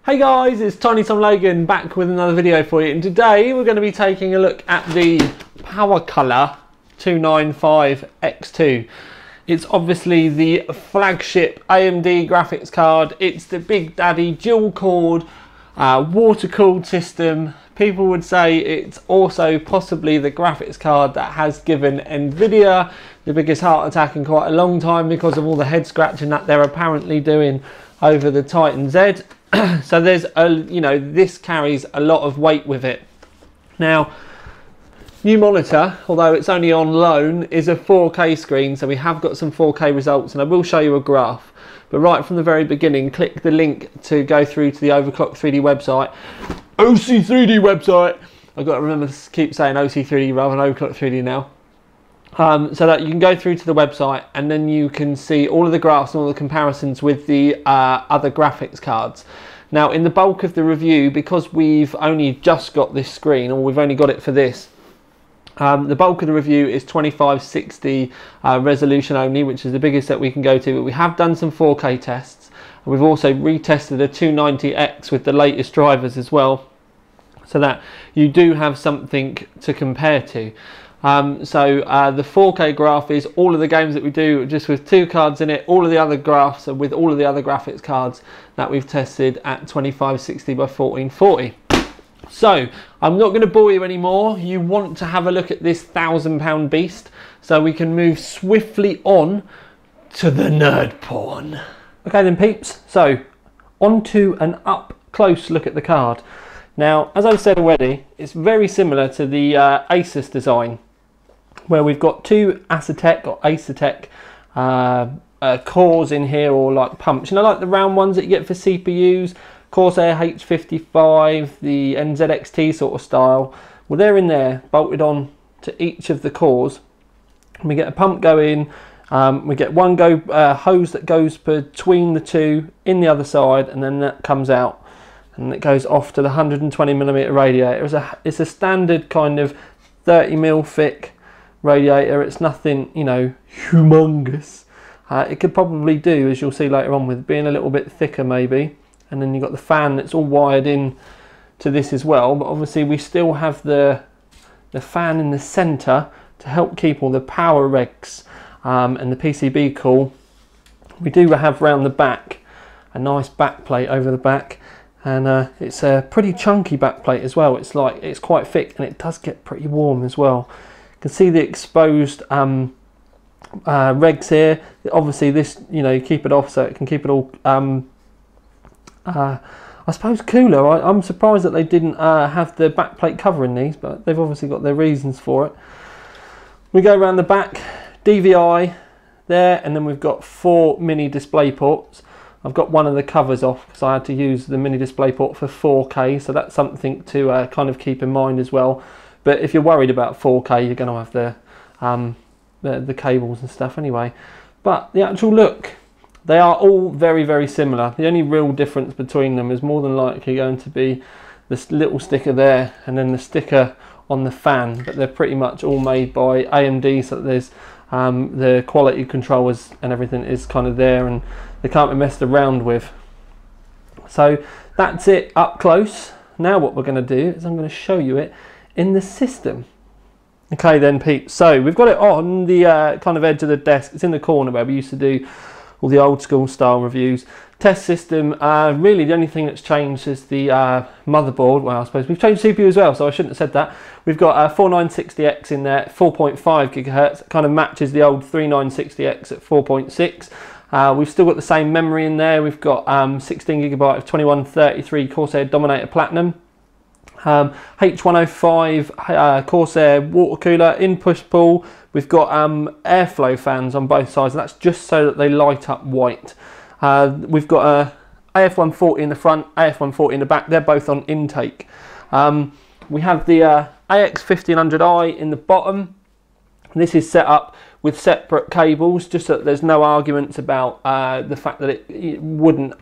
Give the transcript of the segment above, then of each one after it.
Hey guys, it's Tiny Tom Logan back with another video for you, and today we're going to be taking a look at the Powercolor 295X2. It's obviously the flagship AMD graphics card. It's the big daddy dual core water cooled system. People would say it's also possibly the graphics card that has given Nvidia the biggest heart attack in quite a long time because of all the head scratching that they're apparently doing over the Titan Z. So there's a, this carries a lot of weight with it. Now, new monitor, although it's only on loan, is a 4K screen, so we have got some 4K results, and I will show you a graph. But right from the very beginning, click the link to go through to the Overclock 3D website, OC3D website. I've got to remember to keep saying OC3D rather than Overclock 3D now. So that you can go through to the website and then you can see all of the graphs and all the comparisons with the other graphics cards. Now, in the bulk of the review, because we've only just got this screen, or we've only got it for this, the bulk of the review is 2560 resolution only, which is the biggest that we can go to, but we have done some 4K tests, and we've also retested a 290X with the latest drivers as well, so that you do have something to compare to. The 4K graph is all of the games that we do just with two cards in it. All of the other graphs are with all of the other graphics cards that we've tested at 2560 by 1440. So I'm not going to bore you anymore. You want to have a look at this £1,000 beast, so we can move swiftly on to the nerd porn. Okay then peeps, so on to an up close look at the card. Now, as I've said already, it's very similar to the Asus design, where we've got two Asetek or Asetek cores in here, or like pumps, like the round ones that you get for CPUs, Corsair H55, the NZXT sort of style. Well, they're in there, bolted on to each of the cores. And we get a pump going, we get one hose that goes between the two in the other side, and then that comes out and it goes off to the 120mm radiator. It's a standard kind of 30mm thick radiator. It's nothing, humongous. It could probably do, as you'll see later on, with being a little bit thicker maybe. And then you've got the fan that's all wired in to this as well, but obviously we still have the fan in the center to help keep all the power regs and the PCB cool. We do have round the back a nice back plate over the back, and it's a pretty chunky back plate as well. It's quite thick, and it does get pretty warm as well. You can see the exposed regs here. Obviously this, you keep it off so it can keep it all I suppose cooler. I'm surprised that they didn't have the back plate covering these, but they've obviously got their reasons for it. We go around the back, DVI there, and then we've got 4 mini display ports. I've got one of the covers off because I had to use the mini display port for 4K, so that's something to kind of keep in mind as well. But if you're worried about 4K, you're going to have the cables and stuff anyway. But the actual look, they are all very, very similar. The only real difference between them is more than likely going to be this little sticker there and then the sticker on the fan, but they're pretty much all made by AMD, so that there's the quality controllers and everything is kind of there, and they can't be messed around with. So that's it up close. Now what we're going to do is I'm going to show you it in the system. Okay then Pete, so we've got it on the kind of edge of the desk. It's in the corner where we used to do all the old school style reviews. Test system, really the only thing that's changed is the motherboard. Well, I suppose we've changed CPU as well, so I shouldn't have said that. We've got a 4960X in there, 4.5 gigahertz. It kind of matches the old 3960X at 4.6. We've still got the same memory in there. We've got 16 gigabyte of 2133 Corsair Dominator Platinum. H105 Corsair water cooler in push-pull. We've got airflow fans on both sides, and that's just so that they light up white. We've got a AF140 in the front, AF140 in the back. They're both on intake. We have the AX1500i in the bottom. This is set up with separate cables, just so that there's no arguments about the fact that it wouldn't...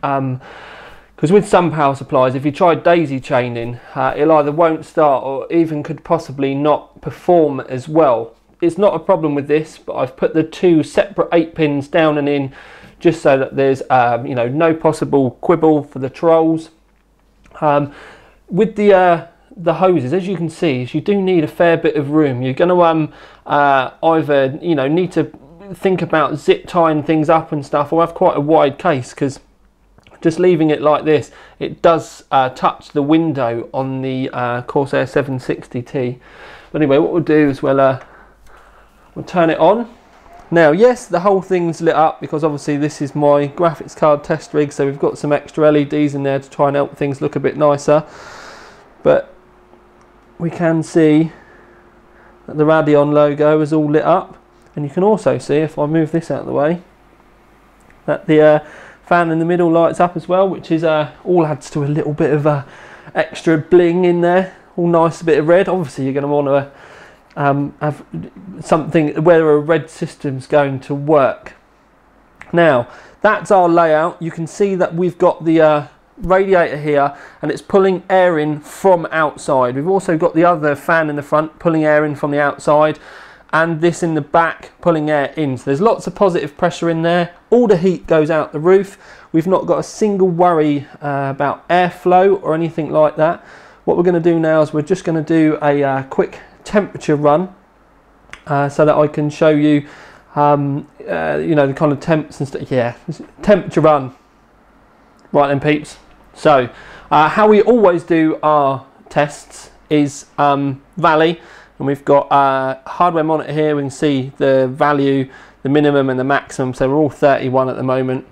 Because with some power supplies, if you try daisy chaining, it either won't start or even could possibly not perform as well. It's not a problem with this, but I've put the two separate 8 pins down and in, just so that there's no possible quibble for the trolls. With the hoses, as you can see, you do need a fair bit of room. You're going to either need to think about zip tying things up and stuff, or have quite a wide case, because just leaving it like this, it does touch the window on the Corsair 760T. But anyway, what we'll do is we'll turn it on. Now, yes, the whole thing's lit up because obviously this is my graphics card test rig, so we've got some extra LEDs in there to try and help things look a bit nicer. But we can see that the Radeon logo is all lit up, and you can also see, if I move this out of the way, that the fan in the middle lights up as well, which is all adds to a little bit of extra bling in there. All nice, a bit of red. Obviously you're going to want to have something where a red system's going to work. Now, that's our layout. You can see that we've got the radiator here, and it's pulling air in from outside. We've also got the other fan in the front pulling air in from the outside, and this in the back pulling air in. So there's lots of positive pressure in there. All the heat goes out the roof. We've not got a single worry about airflow or anything like that. What we're going to do now is we're just going to do a quick temperature run so that I can show you the kind of temps and stuff. Yeah, temperature run. Right then, peeps. So how we always do our tests is Valley, and we've got a hardware monitor here. We can see the value, the minimum and the maximum, so we're all 31 at the moment.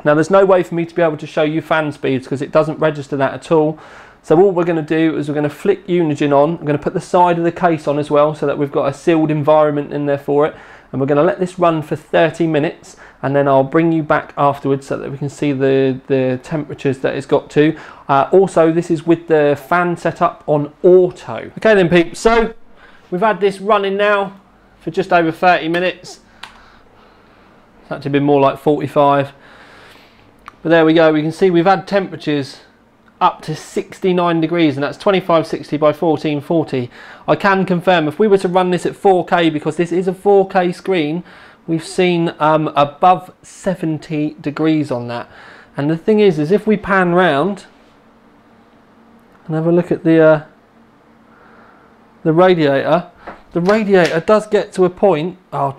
Now there's no way for me to be able to show you fan speeds because it doesn't register that at all. So all we're going to do is we're going to flick Unigine on. I'm going to put the side of the case on as well so that we've got a sealed environment in there for it. And we're going to let this run for 30 minutes, and then I'll bring you back afterwards so that we can see the temperatures that it's got to. Also, this is with the fan set up on auto. Okay then, peeps, so we've had this running now for just over 30 minutes. It's actually been more like 45. But there we go, we can see we've had temperatures up to 69 degrees, and that's 2560 by 1440. I can confirm if we were to run this at 4K, because this is a 4K screen, we've seen above 70 degrees on that. And the thing is if we pan round and have a look at the radiator does get to a point,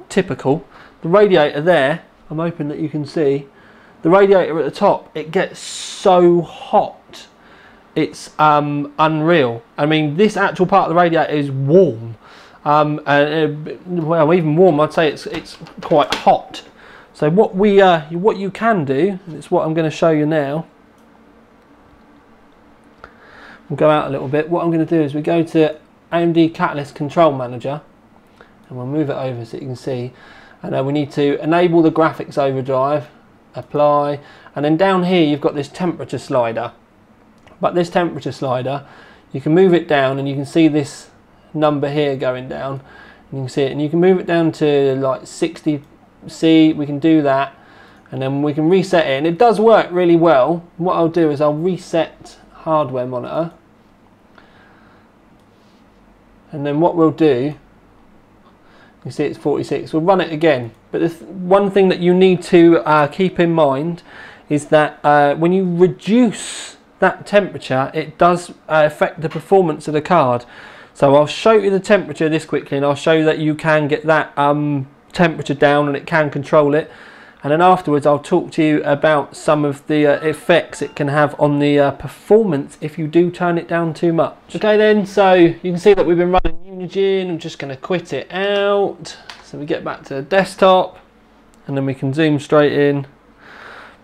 typical, the radiator there, I'm hoping that you can see, the radiator at the top, it gets so hot. It's unreal. I mean, this actual part of the radiator is warm, well, even warm. I'd say it's quite hot. So what you can do, and it's what I'm going to show you now. We'll go out a little bit. What I'm going to do is we go to AMD Catalyst Control Manager, and we'll move it over so you can see. And we need to enable the graphics overdrive, apply, and then down here you've got this temperature slider. But this temperature slider, you can move it down and you can see this number here going down. And you can see it, and you can move it down to like 60C. We can do that, and then we can reset it, and it does work really well. What I'll do is I'll reset hardware monitor, and then what we'll do, you see it's 46. We'll run it again. But the one thing that you need to keep in mind is that when you reduce that temperature, it does affect the performance of the card. So I'll show you the temperature this quickly, and I'll show you that you can get that temperature down and it can control it. And then afterwards I'll talk to you about some of the effects it can have on the performance if you do turn it down too much. Okay then, so you can see that we've been running Unigine. I'm just going to quit it out. So we get back to the desktop, and then we can zoom straight in.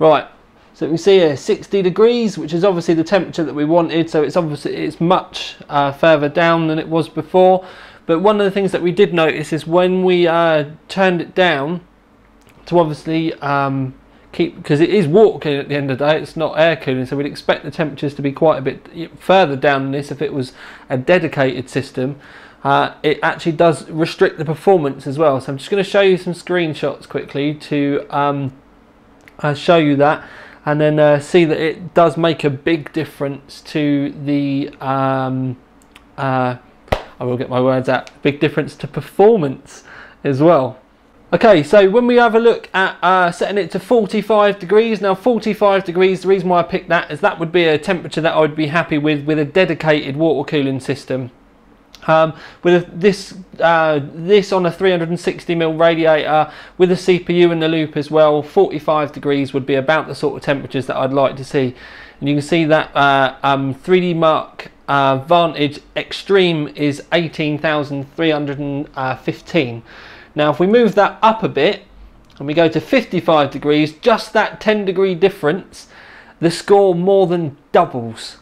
Right. So we see here 60 degrees, which is obviously the temperature that we wanted. So it's much further down than it was before. But one of the things that we did notice is when we turned it down to obviously because it is water cooling at the end of the day, it's not air cooling. So we'd expect the temperatures to be quite a bit further down than this if it was a dedicated system. It actually does restrict the performance as well. So I'm just going to show you some screenshots quickly to show you that. And then see that it does make a big difference to the, I will get my words out, big difference to performance as well. Okay, so when we have a look at setting it to 45 degrees, now 45 degrees, the reason why I picked that is that would be a temperature that I would be happy with a dedicated water cooling system. With this on a 360mm radiator with a CPU in the loop as well, 45 degrees would be about the sort of temperatures that I'd like to see. And you can see that 3D Mark Vantage Extreme is 18,315. Now if we move that up a bit and we go to 55 degrees, just that 10-degree difference, the score more than doubles.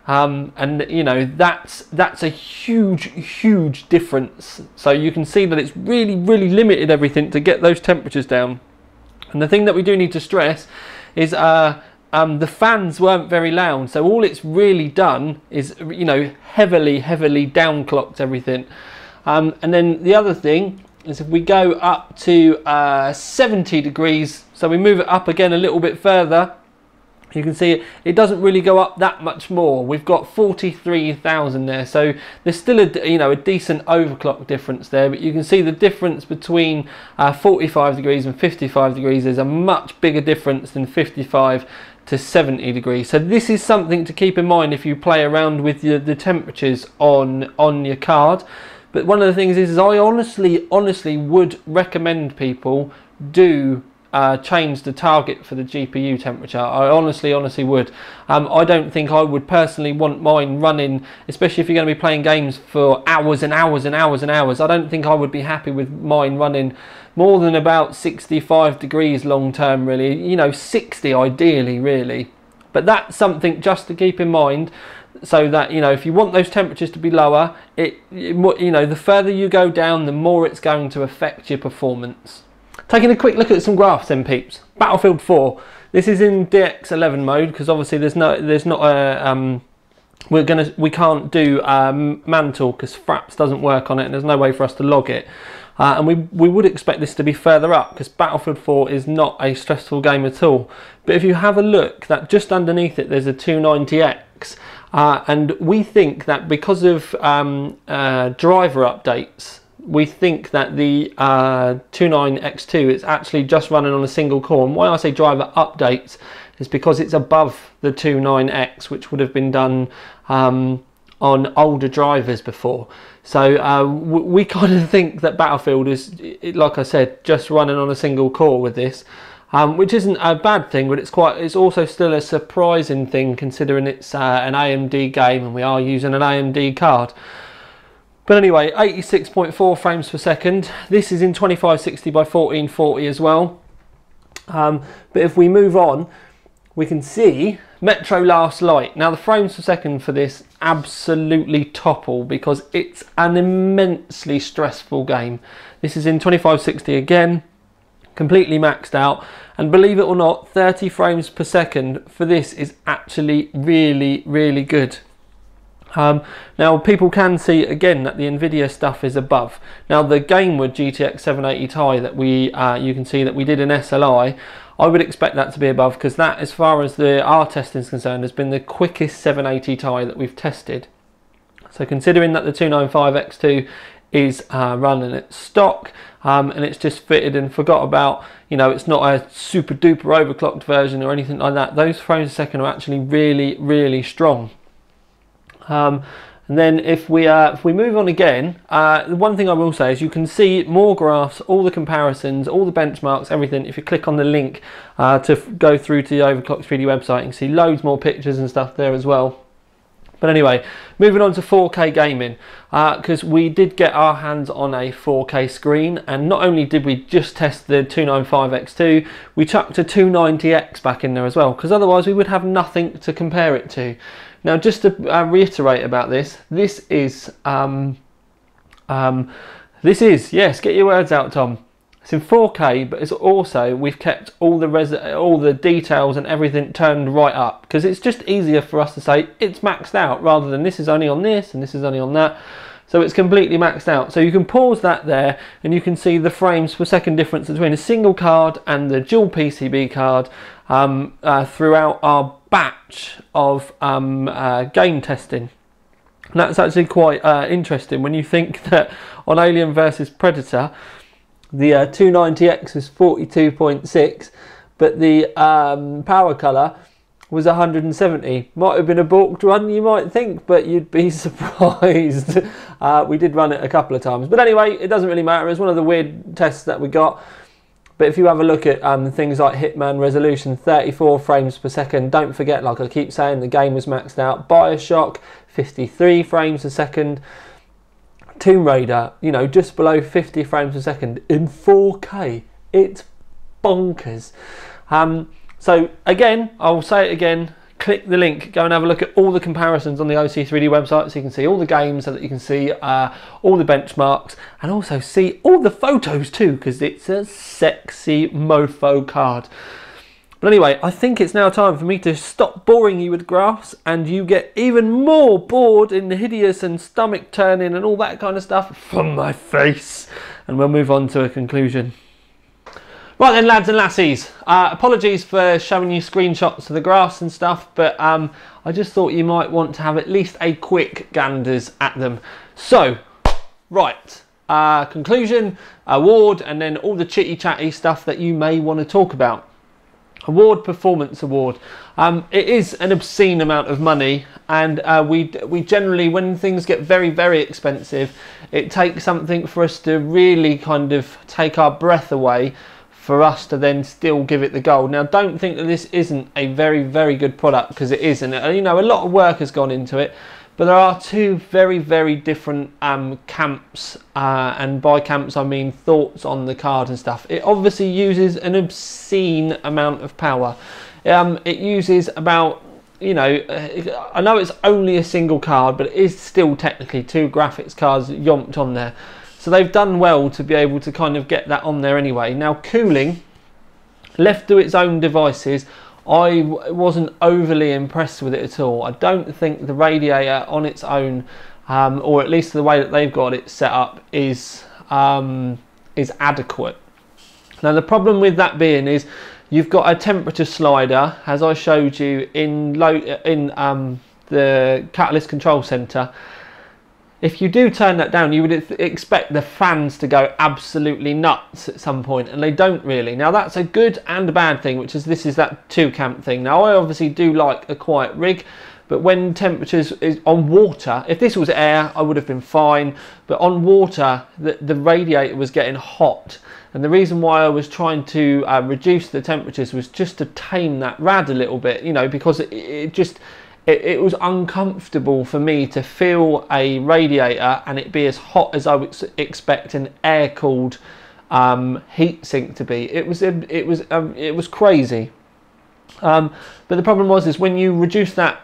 And you know, that's a huge difference. So you can see that it's really limited everything to get those temperatures down. And the thing that we do need to stress is the fans weren't very loud, so all it's really done is, you know, heavily downclocked everything. And then the other thing is if we go up to 70 degrees, so we move it up again a little bit further, you can see it doesn't really go up that much more. We've got 43,000 there, so there's still a decent overclock difference there, but you can see the difference between 45 degrees and 55 degrees is a much bigger difference than 55 to 70 degrees. So this is something to keep in mind if you play around with the temperatures on your card. But one of the things is I honestly would recommend people do change the target for the GPU temperature. I honestly would. I don't think I would personally want mine running, especially if you're going to be playing games for hours and hours and hours and hours. I don't think I would be happy with mine running more than about 65 degrees long term, really. You know, 60 ideally, really. But that's something just to keep in mind, so that, you know, if you want those temperatures to be lower, you know, the further you go down, the more it's going to affect your performance. Taking a quick look at some graphs then, peeps. Battlefield 4. This is in DX11 mode because obviously we can't do mantle because Fraps doesn't work on it and there's no way for us to log it. And we would expect this to be further up because Battlefield 4 is not a stressful game at all. But if you have a look, that just underneath it there's a 290X, and we think that because of driver updates, we think that the 29X2 is actually just running on a single core. And why I say driver updates is because it's above the 29X, which would have been done on older drivers before. So we kind of think that Battlefield is, like I said, just running on a single core with this, which isn't a bad thing, but it's also still a surprising thing considering it's an AMD game and we are using an AMD card. But anyway, 86.4 frames per second. This is in 2560 by 1440 as well. But if we move on, we can see Metro Last Light. Now the frames per second for this absolutely topple because it's an immensely stressful game. This is in 2560 again, completely maxed out. And believe it or not, 30 frames per second for this is actually really good. Now people can see again that the Nvidia stuff is above. Now the Gamewood GTX 780 Ti that you can see that we did in SLI, I would expect that to be above because that, as far as our testing is concerned, has been the quickest 780 Ti that we've tested. So considering that the 295X2 is running at stock and it's just fitted and forgot about, you know, it's not a super duper overclocked version or anything like that, those frames per second are actually really strong. And then if we move on again, the one thing I will say is you can see more graphs, all the comparisons, all the benchmarks, everything. If you click on the link to go through to the Overclocked 3D website, you can see loads more pictures and stuff there as well. But anyway, moving on to 4K gaming, because we did get our hands on a 4K screen, and not only did we just test the 295X2, we chucked a 290X back in there as well, because otherwise we would have nothing to compare it to. Now, just to reiterate about this, this is, yes, get your words out, Tom. It's in 4K, but it's also, we've kept all the details and everything turned right up, because it's just easier for us to say it's maxed out, rather than this is only on this and this is only on that. So it's completely maxed out. So you can pause that there and you can see the frames per second difference between a single card and the dual PCB card throughout our batch of game testing. And that's actually quite interesting when you think that on Alien vs Predator, The 290X is 42.6, but the Powercolor was 170. Might have been a balked run, you might think, but you'd be surprised. We did run it a couple of times, but anyway, it doesn't really matter. It's one of the weird tests that we got. But if you have a look at things like Hitman resolution, 34 frames per second, don't forget, like I keep saying, the game was maxed out. Bioshock, 53 frames a second. Tomb Raider, you know, just below 50 frames per second in 4K. It's bonkers. So again, I'll say it again, click the link, go and have a look at all the comparisons on the OC3D website so you can see all the games, so that you can see all the benchmarks, and also see all the photos too, because it's a sexy mofo card. But anyway, I think it's now time for me to stop boring you with graphs and you get even more bored and hideous and stomach turning and all that kind of stuff from my face, and we'll move on to a conclusion. Right then, lads and lassies, apologies for showing you screenshots of the graphs and stuff, but I just thought you might want to have at least a quick ganders at them. So, right, conclusion, award, and then all the chitty chatty stuff that you may want to talk about. Award, performance award. It is an obscene amount of money, and we generally, when things get very, very expensive, it takes something for us to really kind of take our breath away, for us to then still give it the gold. Now, don't think that this isn't a very, very good product, because it isn't. You know, a lot of work has gone into it, but there are two very, very different camps, and by camps I mean thoughts on the card and stuff. It obviously uses an obscene amount of power. It uses about, you know, I know it's only a single card, but it is still technically two graphics cards yomped on there. So they've done well to be able to kind of get that on there anyway. Now, cooling, left to its own devices, I wasn't overly impressed with it at all. I don't think the Radiator on its own, or at least the way that they've got it set up, is adequate. Now, the problem with that being is you've got a temperature slider, as I showed you in the Catalyst Control Center. If you do turn that down, you would expect the fans to go absolutely nuts at some point, and they don't really. Now, that's a good and a bad thing, which is this is that two camp thing. Now, I obviously do like a quiet rig, but when temperatures is on water, if this was air, I would have been fine, but on water, the radiator was getting hot. And the reason why I was trying to reduce the temperatures was just to tame that rad a little bit, you know, because it was uncomfortable for me to feel a radiator and it be as hot as I would expect an air-cooled heatsink to be. It was crazy. But the problem is when you reduce that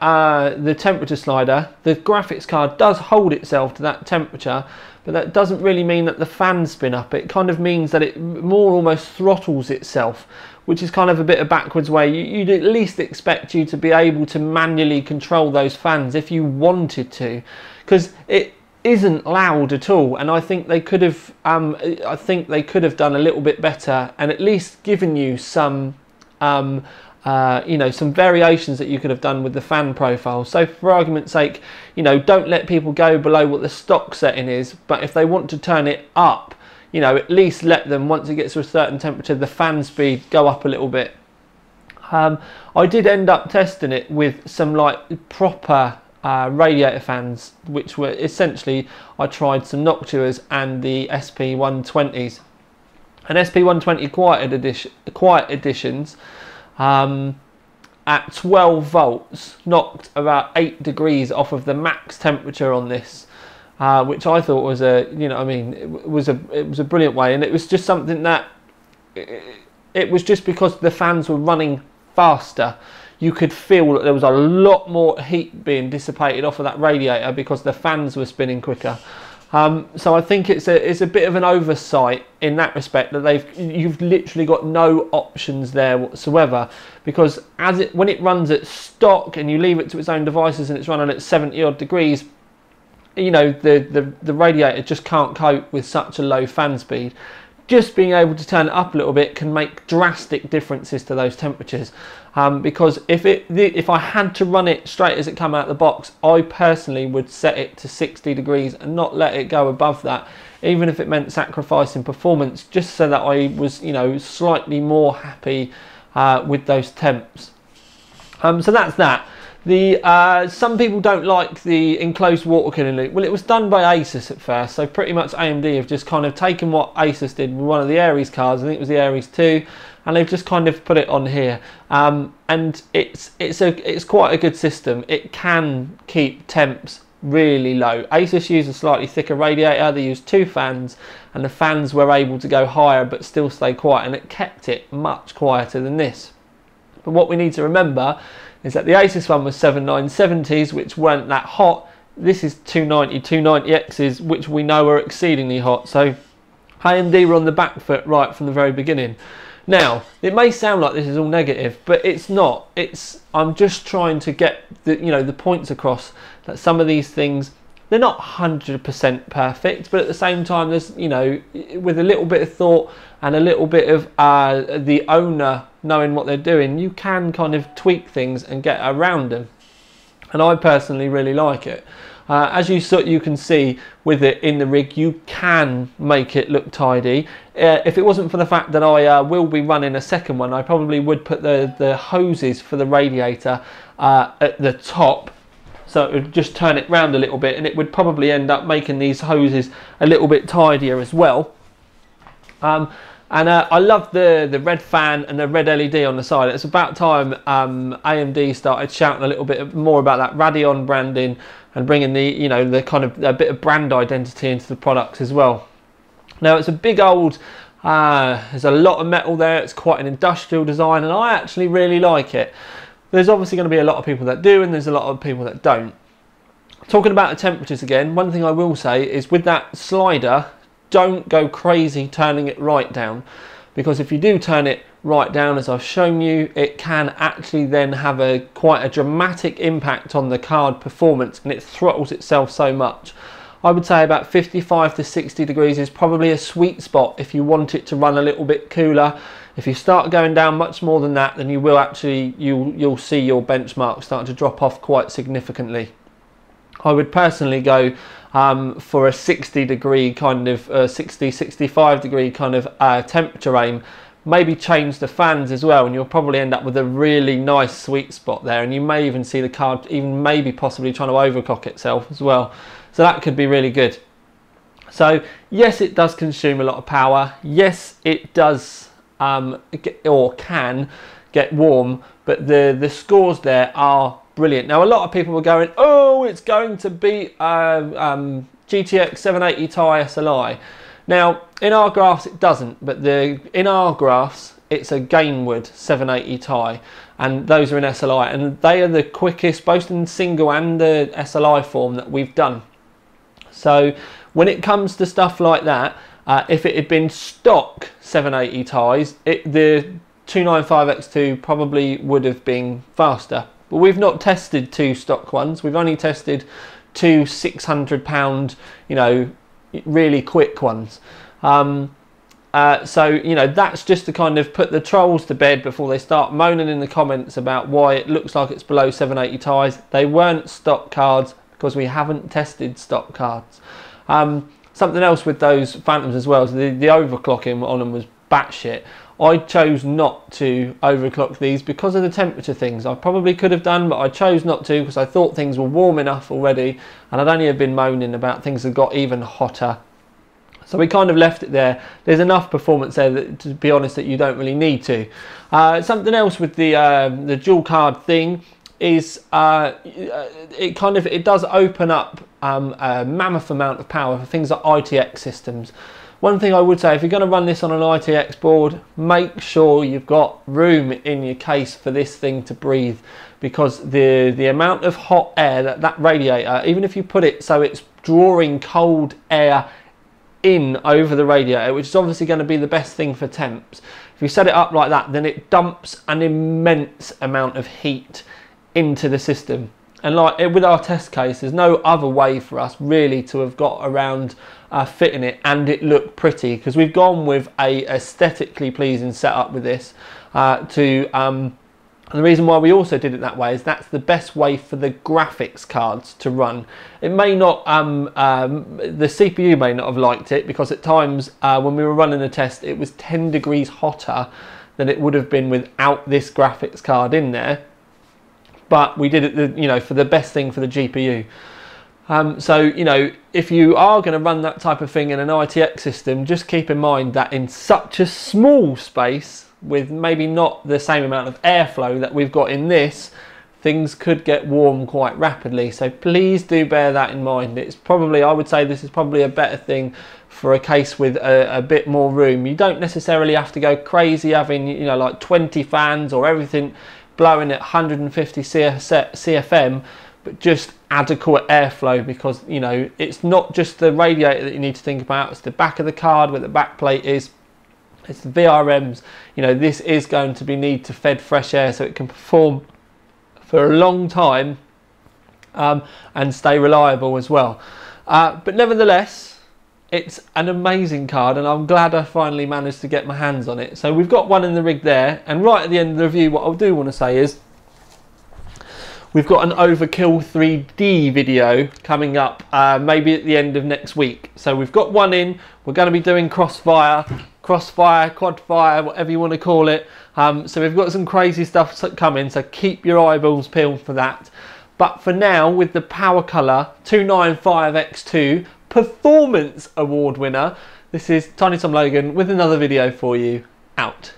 the temperature slider, the graphics card does hold itself to that temperature, but that doesn't really mean that the fans spin up. It kind of means that it more almost throttles itself, which is kind of a bit of backwards way. You'd at least expect you to be able to manually control those fans if you wanted to, because it isn't loud at all. And I think they could have, done a little bit better and at least given you some, you know, some variations that you could have done with the fan profile. So for argument's sake, you know, don't let people go below what the stock setting is, but if they want to turn it up, you know, at least let them, once it gets to a certain temperature, the fan speed go up a little bit. I did end up testing it with some like proper radiator fans, which were essentially, I tried some Noctuas and the SP120s. And SP120 quiet editions at 12 volts knocked about 8 degrees off of the max temperature on this. Which I thought was it was a brilliant way, and it was just something that it was just because the fans were running faster, you could feel that there was a lot more heat being dissipated off of that radiator because the fans were spinning quicker. So I think it's a bit of an oversight in that respect, that you've literally got no options there whatsoever, because when it runs at stock and you leave it to its own devices and it's running at 70 odd degrees, you know, the radiator just can't cope with such a low fan speed. Just being able to turn it up a little bit can make drastic differences to those temperatures. Because if I had to run it straight as it come out of the box, I personally would set it to 60 degrees and not let it go above that. even if it meant sacrificing performance, just so that I was, you know, slightly more happy with those temps. So that's that. Some people don't like the enclosed water cooling loop. Well, it was done by Asus at first, so pretty much AMD have just kind of taken what Asus did with one of the Aries cards, I think it was the Aries 2, and they've just kind of put it on here. And it's quite a good system. It can keep temps really low. Asus use a slightly thicker radiator, they use 2 fans, and the fans were able to go higher but still stay quiet, and it kept it much quieter than this. But what we need to remember is that the Asus one was 7970s, which weren't that hot. This is 290Xs, which we know are exceedingly hot. So AMD were on the back foot right from the very beginning. Now, it may sound like this is all negative, but it's not. I'm just trying to get the points across that some of these things, they're not 100% perfect, but at the same time, there's, you know, with a little bit of thought and a little bit of the owner knowing what they're doing, you can kind of tweak things and get around them. And I personally really like it. As you can see with it in the rig, you can make it look tidy. If it wasn't for the fact that I will be running a second one, I probably would put the hoses for the radiator at the top, so it would just turn it round a little bit, and it would probably end up making these hoses a little bit tidier as well. And I love the red fan and the red LED on the side. It's about time AMD started shouting a little bit more about that Radeon branding and bringing the kind of a bit of brand identity into the products as well. Now, it's a big old, there's a lot of metal there. It's quite an industrial design, and I actually really like it. There's obviously going to be a lot of people that do, and there's a lot of people that don't. Talking about the temperatures again, one thing I will say is with that slider, don't go crazy turning it right down, because if you do turn it right down, as I've shown you, it can actually then have quite a dramatic impact on the card performance, and it throttles itself so much. I would say about 55 to 60 degrees is probably a sweet spot if you want it to run a little bit cooler. If you start going down much more than that, then you will actually, you'll see your benchmark starting to drop off quite significantly. I would personally go for a 60 degree kind of 65 degree kind of temperature aim. Maybe change the fans as well, and you'll probably end up with a really nice sweet spot there, and you may even see the card even maybe possibly trying to overclock itself as well. So that could be really good. So yes, it does consume a lot of power. Yes, it does or can get warm, but the scores there are brilliant. Now, a lot of people were going, oh, it's going to beat GTX 780 Ti SLI. Now, in our graphs it doesn't, but in our graphs it's a Gainwood 780 Ti, and those are in SLI, and they are the quickest, both in single and the SLI form, that we've done. So when it comes to stuff like that, if it had been stock 780 Tis, the 295X2 probably would have been faster. But we've not tested 2 stock ones. We've only tested 2 £600, you know, really quick ones. So, you know, that's just to kind of put the trolls to bed before they start moaning in the comments about why it looks like it's below 780 Tis. They weren't stock cards because we haven't tested stock cards. Something else with those Phantoms as well, so the overclocking on them was batshit. I chose not to overclock these because of the temperature things. I probably could have done, but I chose not to because I thought things were warm enough already, and I'd only have been moaning about things that got even hotter. So we kind of left it there. There's enough performance there that, to be honest, that you don't really need to. Something else with the dual card thing is it does open up a mammoth amount of power for things like ITX systems. One thing I would say, if you're going to run this on an ITX board, make sure you've got room in your case for this thing to breathe, because the amount of hot air that radiator, even if you put it so it's drawing cold air in over the radiator, which is obviously going to be the best thing for temps, if you set it up like that, then it dumps an immense amount of heat into the system. And like with our test case, there's no other way for us really to have got around fitting it and it looked pretty, because we've gone with a aesthetically pleasing setup with this to And the reason why we also did it that way is that's the best way for the graphics cards to run. It may not, the CPU may not have liked it, because at times when we were running a test, it was 10 degrees hotter than it would have been without this graphics card in there. But we did it, you know, for the best thing for the GPU. So, you know, if you are going to run that type of thing in an ITX system, just keep in mind that in such a small space, with maybe not the same amount of airflow that we've got in this, things could get warm quite rapidly. So please do bear that in mind. It's probably, I would say this is probably a better thing for a case with a bit more room. You don't necessarily have to go crazy having, you know, like 20 fans or everything blowing at 150 CFM, but just adequate airflow, because, you know, it's not just the radiator that you need to think about, it's the back of the card where the back plate is. It's the VRMs. You know, this is going to need to fed fresh air so it can perform for a long time and stay reliable as well. But nevertheless, it's an amazing card, and I'm glad I finally managed to get my hands on it. So we've got one in the rig there, and right at the end of the review, what I do want to say is we've got an Overkill 3D video coming up maybe at the end of next week. So we've got one in, we're going to be doing crossfire, quadfire, whatever you want to call it. So we've got some crazy stuff coming, so keep your eyeballs peeled for that. But for now, with the Powercolor 295X2 Performance Award winner, this is Tiny Tom Logan with another video for you. Out.